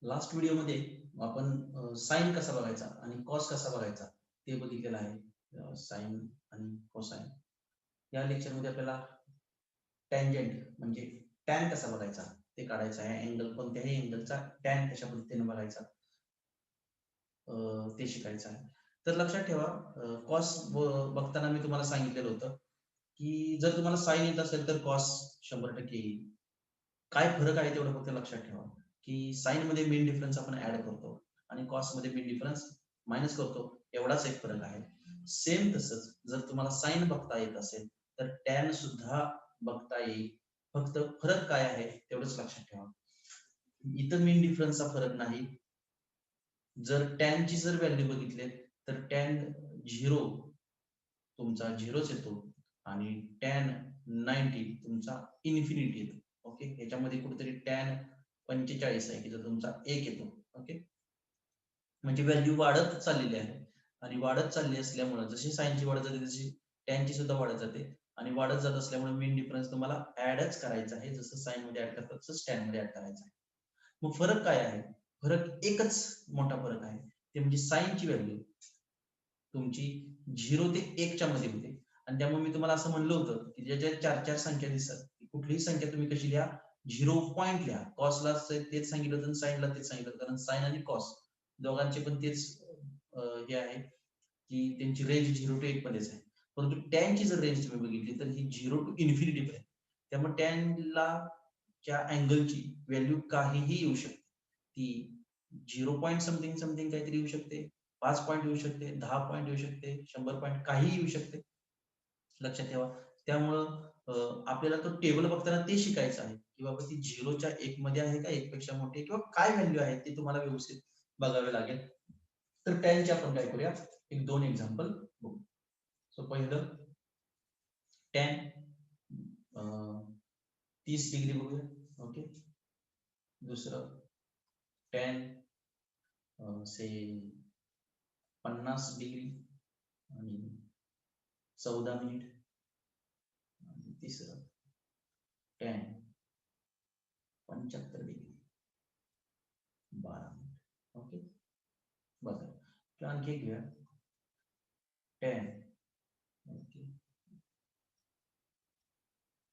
Last व्हिडिओमध्ये आपण sign कसा बघायचा आणि कॉस कसा बघायचा ते बघितलेलं आहे. साइन आणि कोसाइन. या लेक्चरमध्ये आपल्याला टँजंट म्हणजे टॅन कसा बघायचा ते काढायचं आहे. अँगल कोणत्याही अँगलचा टॅन कशा पद्धतीने बघायचा ते शिकायचं आहे. तर लक्षात ठेवा, कॉस बघताना मी तुम्हाला सांगितलेलं होतं की जर तुम्हाला साइन येत असेल तर कॉस 100% येईल. काय फरक आहे तेवढं फक्त लक्षात ठेवा की साइन मध्ये मेन डिफरन्स आपण ऍड करतो आणि कॉस मध्ये मेन डिफरन्स मायनस करतो, एवढाच एक फरक आहे. सेम तसंच जर तुम्हाला साइन बघता येत असेल तर टॅन सुद्धा बघता येईल. फक्त फरक काय आहे तेवढंच लक्षात ठेवा. इथं मेन डिफरन्सचा फरक नाही. जर टॅन ची जर व्हॅल्यू बघितली तर टॅन 0 तुमचा 0च येतो आणि टॅन 90 तुमचा इन्फिनिटी येतो. ओके, याच्यामध्ये कुठेतरी टॅन 45 आहे की जो तुमचा 1 येतो. ओके, म्हणजे व्हॅल्यू वाढत चाललेली आहे आणि वाढत चालली असल्यामुळे जशी साइनची वाढत जाते तशी टॅनची सुद्धा वाढत जाते आणि वाढत जात असल्यामुळे मेन डिफरन्स तुम्हाला ऍडच करायचा आहे. जसं साइन मध्ये ऍड करतात तसंच टॅन मध्ये ऍड करायचं आहे. मग फरक काय आहे? फरक एकच मोठा फरक आहे, ते म्हणजे साइनची व्हॅल्यू तुमची 0 ते 1 च्या मध्ये होते आणि त्यामुळे मी तुम्हाला असं म्हणलं होतं की ज्या ज्या चार चार संख्या दिसतात कुठलीही संख्या तुम्ही कशी लिहा, 0 पॉईंट लिहा. कॉसला तेच सांगितलं होतं, साइनला तेच सांगितलं, कारण साइन आणि कॉस दोघांचे पण तेच हे आहे की त्यांची रेंज 0 to 1 मध्येच आहे. परंतु टॅनची जर रेंज तुम्ही बघितली तर ही 0 to इन्फिनिटी पर्यंत. त्यामुळे टॅनला च्या अँगलची व्हॅल्यू काहीही येऊ शकते. ती 0 पॉईंट समथिंग समथिंग काहीतरी येऊ शकते, 5 पॉईंट येऊ शकते, 10 पॉईंट येऊ शकते, 100 पॉईंट काहीही येऊ शकते. लक्षात ठेवा. त्यामुळं आपल्याला तो टेबल बघताना ते शिकायचं आहे की बाबा ती 0च्या 1 मध्ये आहे का 1 पेक्षा मोठी आहे, किंवा काय व्हॅल्यू आहे ते तुम्हाला व्यवस्थित बघावे लागेल. तर टॅनचे आपण काय करूया, एक 2 एक्झाम्पल बघू. सो पहिलं टॅन 30 डिग्री बघूया. ओके, दुसरं टॅन से 50 डिग्री आणि 14 मिनिट. आणि तिसरं टॅन 75 डिग्री 12 मिनिट. ओके, बघा किंवा आणखी एक घेऊया, टॅन ओके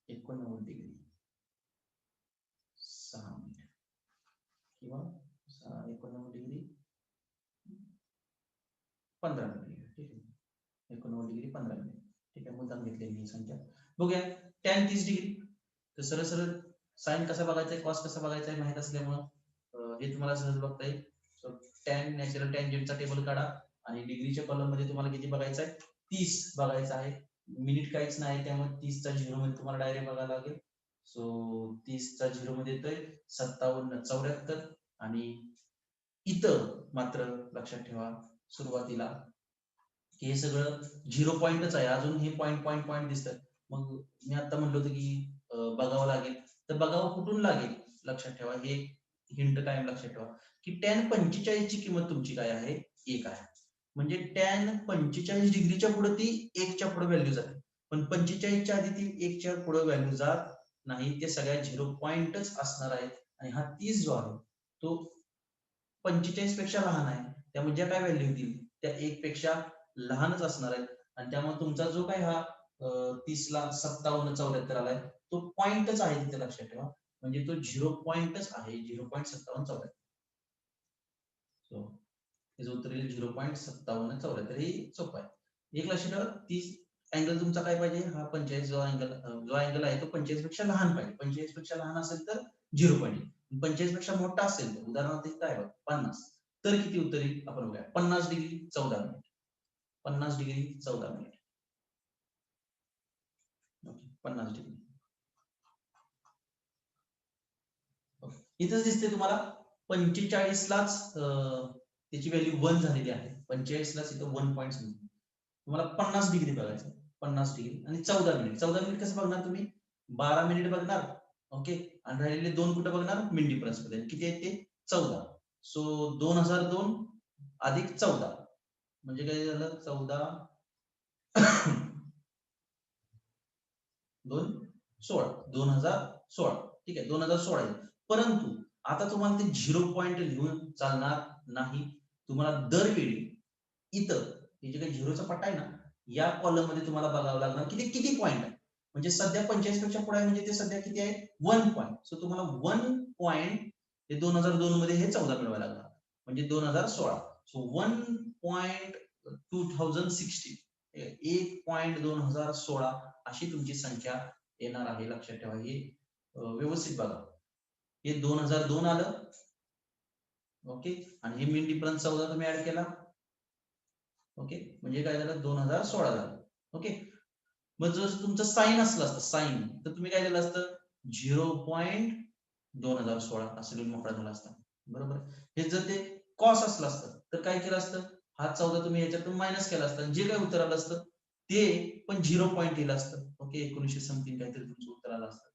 89 डिग्री 6 मिनिट किंवा 89 डिग्री 15 मिनिट. ठीक आहे, 89 डिग्री 15 मिनिट. ठीक आहे, मुद्दाम घेतलेली ही संख्या. बघूया टॅन 30 डिग्री. तर सरळ सरळ साइन कसा बघायचा आहे, कॉस कसा बघायचा आहे माहित असल्यामुळं हे तुम्हाला सहज बघता येईल. सो टॅन नॅचरल टॅन्जंटचा टेबल काढा आणि डिग्रीच्या कॉलम मध्ये तुम्हाला किती बघायचं आहे, 30 बघायचं आहे. मिनिट काहीच नाही त्यामुळे 30 चा 0 मध्ये तुम्हाला डायरेक्ट बघायला लागेल. सो 30 चा 0 मध्ये येतोय 57 74. आणि इथं मात्र लक्षात ठेवा सुरुवातीला हे सगळं 0 पॉईंटच आहे, अजून हे पॉईंट पॉईंट पॉईंट दिसतात. मग मी आता म्हणलो होतं की बघावं लागेल, तर बघावं कुठून लागेल लक्षात ठेवा. हे हिंट काय लक्षात ठेवा की टॅन 45 ची किंमत तुमची काय आहे, 1 आहे. म्हणजे टॅन 45 डिग्रीच्या पुढे ती 1 च्या पुढे व्हॅल्यू जाते, पण 45 च्या आधी ती 1 च्या पुढे व्हॅल्यू जात नाही. ते सगळ्या 0 पॉईंटच असणार आहे आणि हा 30 जो आहे तो 45 पेक्षा लहान आहे. त्यामुळे ज्या काय व्हॅल्यू येतील त्या 1 पेक्षा लहानच असणार आहेत आणि त्यामुळे तुमचा जो काय हा 30 ला 57 74 आलाय तो पॉइंटच आहे तिथे, लक्षात ठेवा. म्हणजे तो 0 पॉइंटच आहे, 0.57 74. सो हे उतरेल 0.57 74. ही सोपं आहे. एक लक्षात ठेवा, 30 अँगल तुमचा काय पाहिजे, हा 45 जो अँगल आहे तो 45 पेक्षा लहान पाहिजे. 45 पेक्षा लहान असेल तर 0 पॉईंट. 45 पेक्षा मोठा असेल तर उदाहरणार्थ काय बघ 50, तर किती उतरेल आपण बघूया. 50 degree 14 minute. 50 degree 14 minute. Okay, 50 degree. इथंच दिसते तुम्हाला 45 लाच त्याची व्हॅल्यू 1 झालेली आहे. 45 लाच इथं 1 पॉईंट तुम्हाला 50 डिग्री बघायचं. 50 डिग्री आणि 14 मिनिट. 14 मिनिट कसं बघणार तुम्ही, 12 मिनिट बघणार. ओके, आणि राहिलेले 2 कुठं बघणार, मिन डिफरन्स मध्ये. किती आहेत ते, 14. सो 2002 अधिक 14 म्हणजे काय झालं, 14 2 16 2016. ठीक आहे, 2016 आहे. परंतु आता तुम्हाला ते 0 पॉईंट लिहून चालणार नाही. तुम्हाला दरवेळी इथं हे जे काही झिरोचा पट्टा आहे ना, या कॉलम मध्ये तुम्हाला बघावं लागणार की ते किती पॉईंट आहे. म्हणजे सध्या 45 पेक्षा पुढे आहे, म्हणजे ते सध्या किती आहे 1 पॉईंट. सो तुम्हाला 1 पॉईंट हे 2002 मध्ये हे 14 मिळवायला लागणार, म्हणजे 2016. सो 1.2016 1.2016 अशी तुमची संख्या येणार आहे. लक्षात ठेवा, हे व्यवस्थित बघा. हे 2002 आलं. ओके, आणि हे मीन डिफरन्स 14 तुम्ही ऍड केला. ओके, म्हणजे काय झालं 2016 झालं. ओके, मग जर तुमचं साईन असलं असतं साईन, तर तुम्ही काय केलं असतं 0.2016 असं लिहून मोकळा झाला असता. बरोबर. हे जर ते कॉस असलं असतं तर काय केलं असतं, हा 14 तुम्ही याच्यातून मायनस केला असता, जे काय उत्तर आलं असतं ते पण 0 पॉईंट लिहिलं असतं. ओके, 1900 समथिंग काहीतरी तुमचं उत्तर आलं असतं.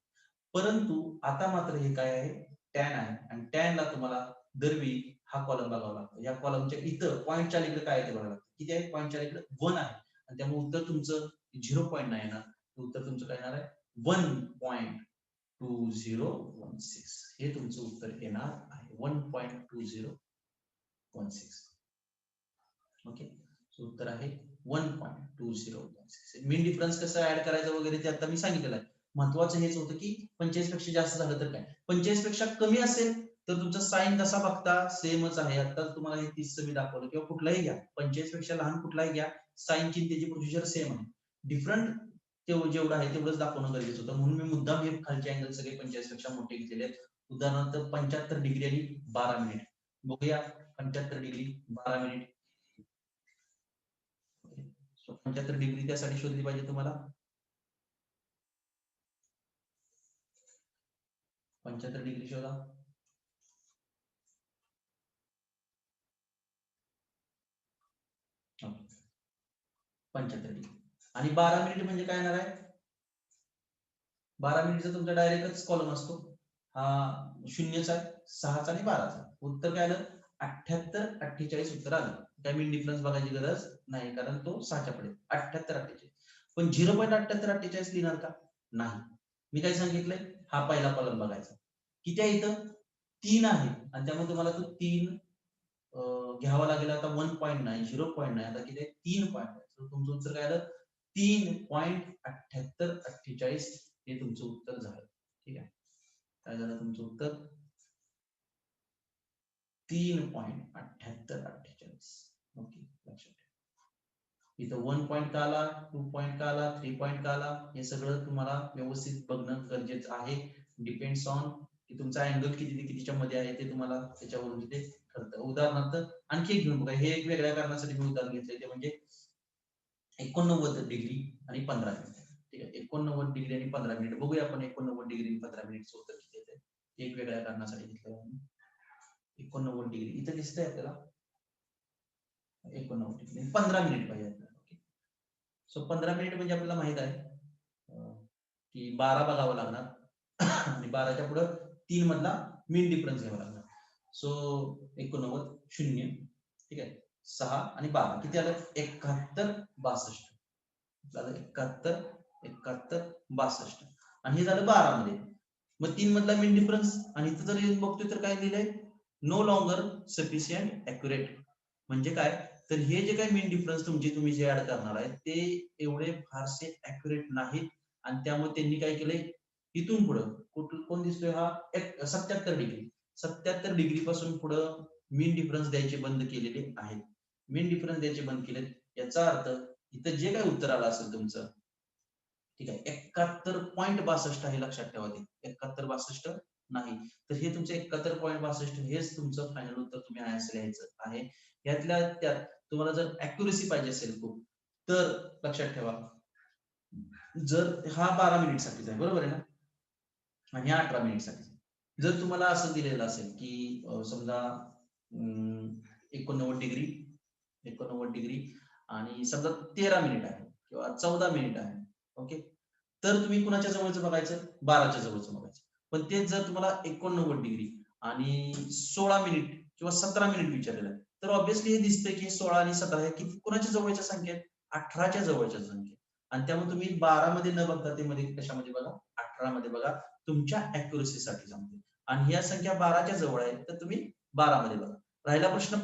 परंतु आता मात्र हे काय आहे टॅन आहे, आणि टॅनला तुम्हाला दरवेळी हा कॉलम बघावा लागतो. या कॉलमच्या इथं पॉईंटच्या इकडे काय आहे ते बघावं लागतं. किती आहे पॉईंटच्या इकडे 1 आहे, आणि त्यामुळे उत्तर तुमचं 0 पॉईंट नाही येणार. उत्तर तुमचं काय येणार आहे 1.2016 हे तुमचं उत्तर येणार आहे. 1.2016. ओके, उत्तर आहे 1.2016. मीन डिफरन्स कसं ऍड करायचं वगैरे ते आता मी सांगितलेलं आहे. महत्वाचं हेच होतं की 45 पेक्षा जास्त झालं तर काय, 45 पेक्षा कमी असेल तर तुमचा साईन कसा बघता सेमच आहे. आता तुम्हाला हे 30 मी दाखवलं, किंवा कुठलाही घ्या 45 पेक्षा लहान कुठलाही घ्या, साईनची त्याची प्रोसिजर सेम आहे. डिफरंट जेवढं आहे तेवढंच दाखवणं गरजेचं होतं, म्हणून मी मुद्दाम हे खालचे अँगल सगळे 45 पेक्षा मोठे घेतलेले आहेत. उदाहरणार्थ 75 डिग्री आणि 12 मिनिट. बघूया 75 डिग्री 12 मिनिट. 75 डिग्री त्यासाठी शोधली पाहिजे तुम्हाला. 75 डिग्री शोधा. ओके, 75 डिग्री आणि 12 मिनिट म्हणजे काय येणार आहे, 12 मिनिटचा तुमचा डायरेक्टच कॉलम असतो. हा शून्यचा आहे, 6चा आणि 12चा. उत्तर काय आलं 78 48 उत्तर आलं. काय मिन डिफरन्स बघायची गरज नाही, कारण तो 6च्या पुढे 78 48. पण 0.78 48 लिहिणार का नाही. मी काय सांगितलंय, हा पहिला कॉलम बघायचा. किती आहे इथं 3 आहे, आणि त्यामुळे तुम्हाला तो 3 घ्यावा लागेल. आता 1 पॉईंट नाही 0 पॉईंट नाही, आता किती आहे 3 पॉईंट आहे. तुमचं उत्तर काय आलं 3.78 48 हे तुमचं उत्तर झालं. ठीक आहे, काय झालं तुमचं उत्तर 3.78 48. ओके, लक्षात ठेवा. इथं 1 पॉईंट का आला, 2 पॉईंट का आला, 3 पॉईंट का आला, हे सगळं तुम्हाला व्यवस्थित बघणं गरजेचं आहे. डिपेंड्स ऑन की तुमचा अँगल किती ते कितीच्या मध्ये आहे ते तुम्हाला त्याच्यावरून तिथे ठरतं. उदाहरणार्थ आणखी एक घेऊन बघा, हे एक वेगळ्या कारणासाठी मी उदाहरण घेतलंय, ते म्हणजे 89 डिग्री आणि 15 मिनिट. ठीक आहे, 89 डिग्री आणि 15 मिनिट. बघूया आपण 89 डिग्री आणि 15 मिनिटचं उत्तर किती येते. एक वेगळ्या कारणासाठी घेतलं. 89 डिग्री इथं दिसतंय आपल्याला, 89 डिग्री 15 मिनिट पाहिजे आपल्याला. ओके, सो 15 मिनिट म्हणजे आपल्याला माहित आहे की 12 बघावं लागणार आणि 12च्या पुढे 3 मधला मीन डिफरन्स घ्यावा लागणार. सो 89 0, ठीक आहे, 6 आणि 12 किती आलं 71 62 झालं. 71 71 62 आणि हे झालं 12 मध्ये. मग 3 मधला मीन डिफरन्स, आणि इथं जर येऊन बघतोय तर काय लिहिलंय नो लॉंगर सफिशियंट ॲक्युरेट. म्हणजे काय, तर हे जे काही मीन डिफरन्स तुम्ही जे ऍड करणार आहे ते एवढे फारसे ॲक्युरेट नाहीत, आणि त्यामुळे त्यांनी काय केलंय इथून पुढं कोण दिसतोय हा 77 डिग्री 77 डिग्री पासून पुढं मीन डिफरन्स द्यायचे बंद केलेले आहेत. मीन डिफरन्स द्यायचे बंद केलेत, याचा अर्थ इथं जे काही उत्तर आलं असेल तुमचं, ठीक आहे 71.62 हे लक्षात ठेवा. ते 71 62 नाही, तर हे तुमचं 71.62 हेच तुमचं फायनल उत्तर तुम्ही आन्सर लिहायचं आहे. यातल्या त्यात तुम्हाला जर अॅक्युरेसी पाहिजे असेल खूप, तर लक्षात ठेवा, जर हा 12 मिनिट साठीच आहे बरोबर आहे ना, आणि हा 18 मिनिट साठी. जर तुम्हाला असं दिलेलं असेल की समजा 89 डिग्री 89 डिग्री आणि समजा 13 मिनिट आहे किंवा 14 मिनिट आहे. ओके, तर तुम्ही कुणाच्या जवळचं बघायचं 12च्या जवळचं बघायचं. पण तेच जर तुम्हाला 89 डिग्री आणि 16 मिनिट किंवा 17 मिनिट विचारलेलं आहे, तर ऑब्व्हियसली हे दिसतंय की 16 आणि 17 हे किती कुणाच्या जवळच्या संख्या आहेत 18च्या जवळच्या संख्या. आणि त्यामुळे तुम्ही 12 मध्ये न बघता ते मध्ये कशामध्ये बघा 18 मध्ये बघा, तुमच्या अॅक्युरेसीसाठी सांगते. आणि ह्या संख्या 12च्या जवळ आहे, तर तुम्ही 12 मध्ये बघा. राहिला प्रश्न